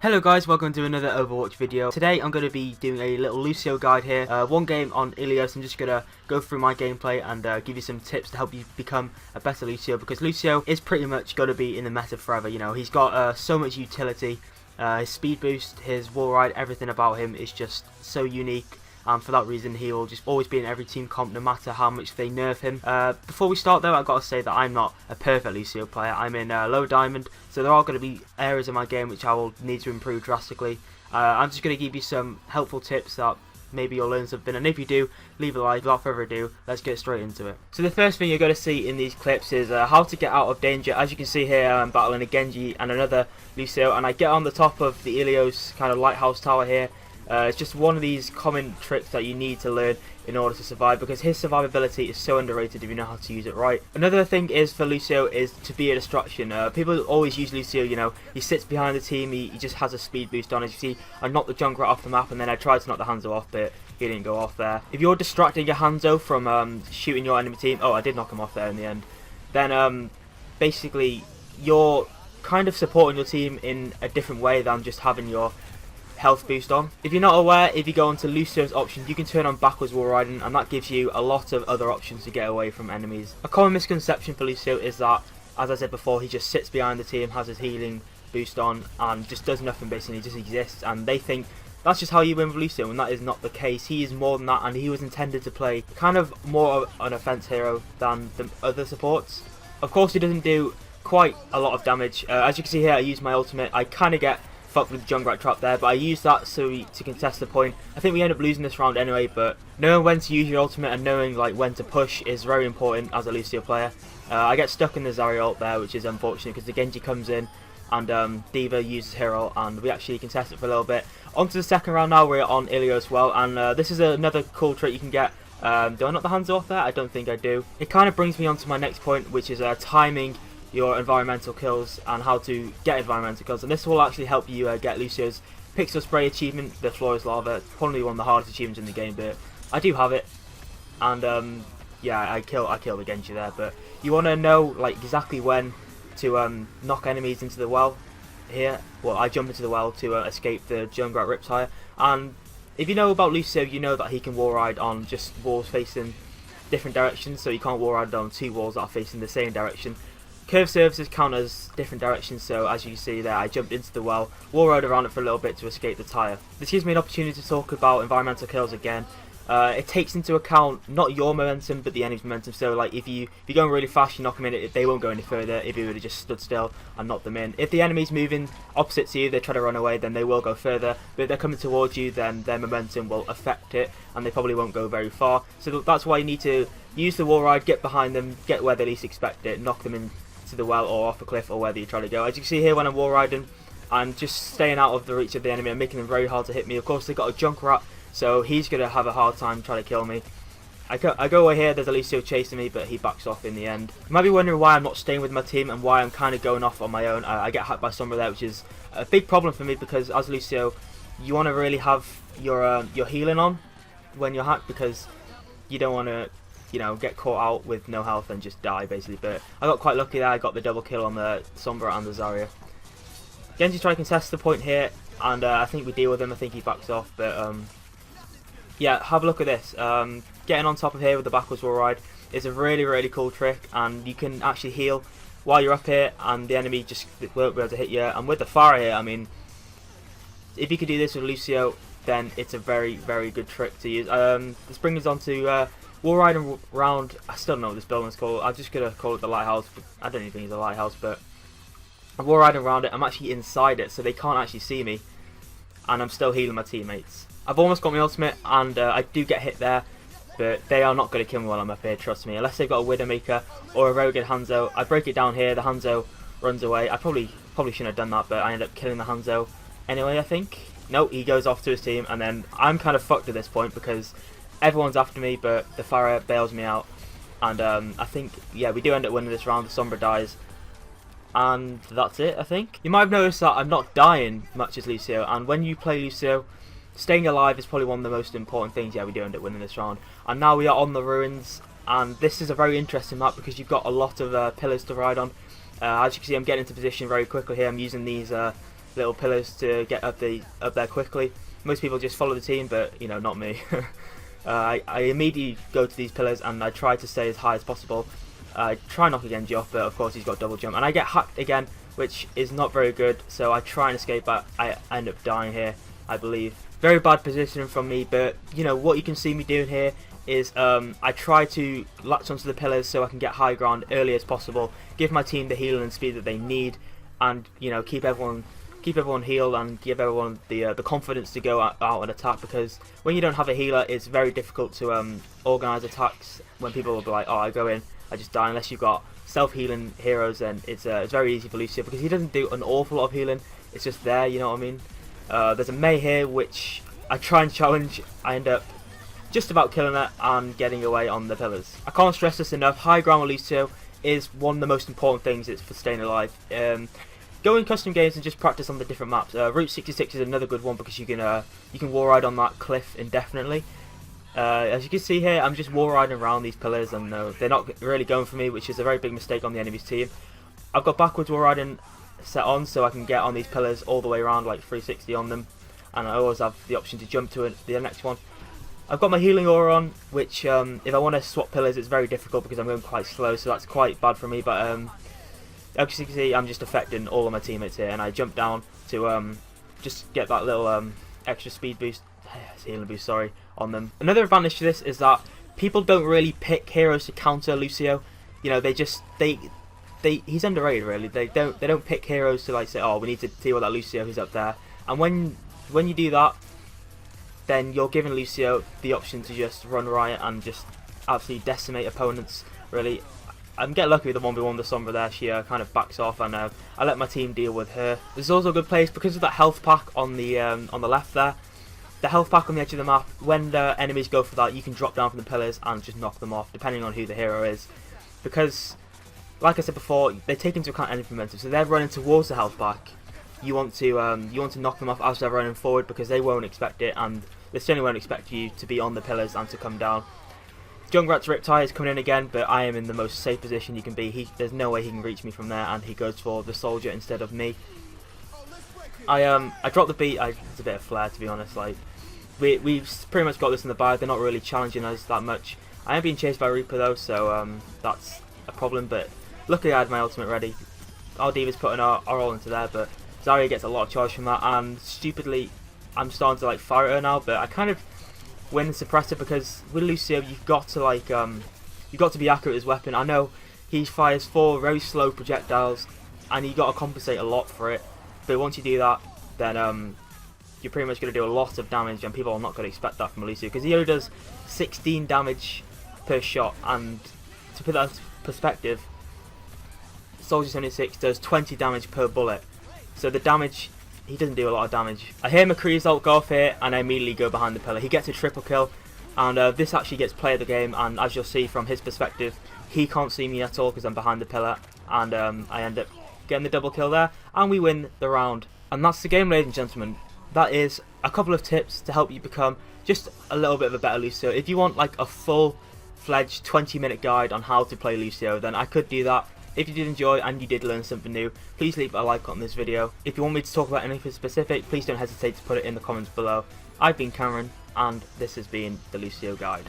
Hello guys, welcome to another Overwatch video. Today I'm going to be doing a little Lucio guide here. One game on Ilios. I'm just going to go through my gameplay and give you some tips to help you become a better Lucio, because Lucio is pretty much going to be in the meta forever. You know, he's got so much utility. His speed boost, his wall ride, everything about him is just so unique. And for that reason, he will just always be in every team comp, no matter how much they nerf him. Before we start though, I've got to say that I'm not a perfect Lucio player. I'm in low diamond, so there are going to be areas of my game which I will need to improve drastically. I'm just going to give you some helpful tips that maybe you'll learn something, and if you do, leave a like. Without further ado, let's get straight into it. So the first thing you're going to see in these clips is how to get out of danger. As you can see here, I'm battling a Genji and another Lucio, and I get on the top of the Ilios kind of lighthouse tower here. It's just one of these common tricks that you need to learn in order to survive, because his survivability is so underrated if you know how to use it right. Another thing is for Lucio is to be a distraction. People always use Lucio, you know, he sits behind the team, he just has a speed boost on. As you see, I knocked the jungler off the map and then I tried to knock the Hanzo off, but he didn't go off there. If you're distracting your Hanzo from shooting your enemy team, oh, I did knock him off there in the end, then basically you're kind of supporting your team in a different way than just having your health boost on. If you're not aware, if you go onto Lucio's options, you can turn on backwards wall riding, and that gives you a lot of other options to get away from enemies. A common misconception for Lucio is that, as I said before, he just sits behind the team, has his healing boost on, and just does nothing basically, he just exists, and they think that's just how you win with Lucio, and that is not the case. He is more than that, and he was intended to play kind of more of an offense hero than the other supports. Of course, he doesn't do quite a lot of damage. As you can see here, I use my ultimate. I kind of get fucked with the Junkrat trap there, but I used that to contest the point. I think we end up losing this round anyway, but knowing when to use your ultimate and knowing like when to push is very important as a Lucio player. I get stuck in the Zarya ult there, which is unfortunate because the Genji comes in and D.Va uses her ult, and we actually contest it for a little bit. On to the second round now, we're on Ilios as well, and this is another cool trick you can get. Do I knock the hands off there? I don't think I do. It kind of brings me on to my next point, which is timing your environmental kills and how to get environmental kills, and this will actually help you get Lucio's pixel spray achievement, the floor is lava. It's probably one of the hardest achievements in the game, but I do have it, and yeah, I kill the Genji there. But you want to know like exactly when to knock enemies into the well here. Well, I jump into the well to escape the Junkrat Riptire, and if you know about Lucio, you know that he can wall ride on just walls facing different directions, so you can't wall ride on two walls that are facing the same direction. Curve surfaces count as different directions, so as you see there, I jumped into the well, wall rode around it for a little bit to escape the tire. This gives me an opportunity to talk about environmental kills again. It takes into account not your momentum, but the enemy's momentum. So like if you're going really fast, you knock them in, they won't go any further if you would have just stood still and knocked them in. If the enemy's moving opposite to you, they try to run away, then they will go further. But if they're coming towards you, then their momentum will affect it, and they probably won't go very far. So that's why you need to use the wall ride, get behind them, get where they least expect it, knock them in to the well or off a cliff or wherever you're trying to go. As you can see here, when I'm wall riding, I'm just staying out of the reach of the enemy and making them very hard to hit me. Of course, they've got a Junkrat, so he's going to have a hard time trying to kill me. I go away here, there's a Lucio chasing me, but he backs off in the end. You might be wondering why I'm not staying with my team and why I'm kind of going off on my own. I get hacked by Sombra there, which is a big problem for me, because as Lucio, you want to really have your healing on when you're hacked, because you don't want to, you know, get caught out with no health and just die basically. But I got quite lucky there, I got the double kill on the Sombra and the Zarya. Genji try to contest the point here, and I think we deal with him. I think he backs off, but yeah, have a look at this. Getting on top of here with the backwards wall ride is a really cool trick, and you can actually heal while you're up here and the enemy just won't be able to hit you. And with the fire here, I mean, if you could do this with Lucio, then it's a very good trick to use. This brings us on to wall riding around. I still don't know what this building's called. I'm just gonna call it the lighthouse. I don't even think it's a lighthouse, but I'm wall riding around it. I'm actually inside it, so they can't actually see me, and I'm still healing my teammates. I've almost got my ultimate, and I do get hit there, but they are not going to kill me while I'm up here, trust me. Unless they've got a Widowmaker or a very good Hanzo. I break it down here, the Hanzo runs away. I probably shouldn't have done that, but I end up killing the Hanzo anyway, I think. No, he goes off to his team, and then I'm kind of fucked at this point because everyone's after me, but the Pharah bails me out, and I think, yeah, we do end up winning this round. The Sombra dies, and that's it, I think. You might have noticed that I'm not dying much as Lucio, and when you play Lucio, staying alive is probably one of the most important things. Yeah, we do end up winning this round, and now we are on the ruins, and this is a very interesting map because you've got a lot of pillars to ride on. As you can see, I'm getting into position very quickly here. I'm using these little pillars to get up there quickly. Most people just follow the team, but you know, not me. I immediately go to these pillars and I try to stay as high as possible. I try and knock Genji off, but of course he's got double jump, and I get hacked again, which is not very good. So I try and escape, but I end up dying here, I believe. Very bad positioning from me, but you know what you can see me doing here is I try to latch onto the pillars so I can get high ground early as possible, give my team the healing and speed that they need, and you know keep everyone healed and give everyone the confidence to go out and attack, because when you don't have a healer it's very difficult to organise attacks. When people will be like, oh, I go in, I just die. Unless you've got self-healing heroes, then it's very easy for Lucio, because he doesn't do an awful lot of healing, it's just there, you know what I mean. There's a Mei here which I try and challenge. I end up just about killing it and getting away on the pillars. I can't stress this enough, high ground with Lucio is one of the most important things for staying alive. Go in custom games and just practice on the different maps. Route 66 is another good one because you can wall ride on that cliff indefinitely. As you can see here, I'm just wall riding around these pillars, and they're not really going for me, which is a very big mistake on the enemy's team. I've got backwards wall riding set on so I can get on these pillars all the way around, like 360 on them, and I always have the option to jump to the next one. I've got my healing aura on, which if I want to swap pillars it's very difficult because I'm going quite slow, so that's quite bad for me, but as you can see I'm just affecting all of my teammates here, and I jump down to just get that little extra speed boost, healing boost, sorry, on them. Another advantage to this is that people don't really pick heroes to counter Lucio. You know, he's underrated really. They don't pick heroes to like say, oh, we need to deal with that Lucio who's up there. And when you do that, then you're giving Lucio the option to just run riot and just absolutely decimate opponents. Really, I'm getting lucky with the 1v1 the Sombra there. She kind of backs off, and I let my team deal with her. There's also a good place because of that health pack on the left there. The health pack on the edge of the map, when the enemies go for that, you can drop down from the pillars and just knock them off, depending on who the hero is. Because, like I said before, they take into account enemy momentum, so they're running towards the health pack. You want to knock them off as they're running forward, because they won't expect it, and they certainly won't expect you to be on the pillars and to come down. Junkrat's Riptide is coming in again, but I am in the most safe position you can be. There's no way he can reach me from there, and he goes for the soldier instead of me. I dropped the beat. It's a bit of flair, to be honest. Like we've pretty much got this in the bag. They're not really challenging us that much. I am being chased by Reaper though, so that's a problem. But luckily I had my ultimate ready. Our D.Va's putting our all into there, but Zarya gets a lot of charge from that, and stupidly I'm starting to like fire at her now. But I kind of win the suppressor, because with Lucio you've got to be accurate with his weapon. I know he fires 4 very slow projectiles, and you got to compensate a lot for it. But once you do that, then you're pretty much going to do a lot of damage, and people are not going to expect that from Lucio, because he only does 16 damage per shot. And to put that into perspective, Soldier 76 does 20 damage per bullet. So the damage, he doesn't do a lot of damage. I hear McCree's ult go off here, and I immediately go behind the pillar. He gets a triple kill, and this actually gets play of the game, and as you'll see from his perspective, he can't see me at all because I'm behind the pillar, and I end up getting the double kill there, and we win the round. And that's the game, ladies and gentlemen. That is a couple of tips to help you become just a little bit of a better Lucio. If you want like a full-fledged 20-minute guide on how to play Lucio, then I could do that. If you did enjoy and you did learn something new, please leave a like on this video. If you want me to talk about anything specific, please don't hesitate to put it in the comments below. I've been Cameron, and this has been the Lucio Guide.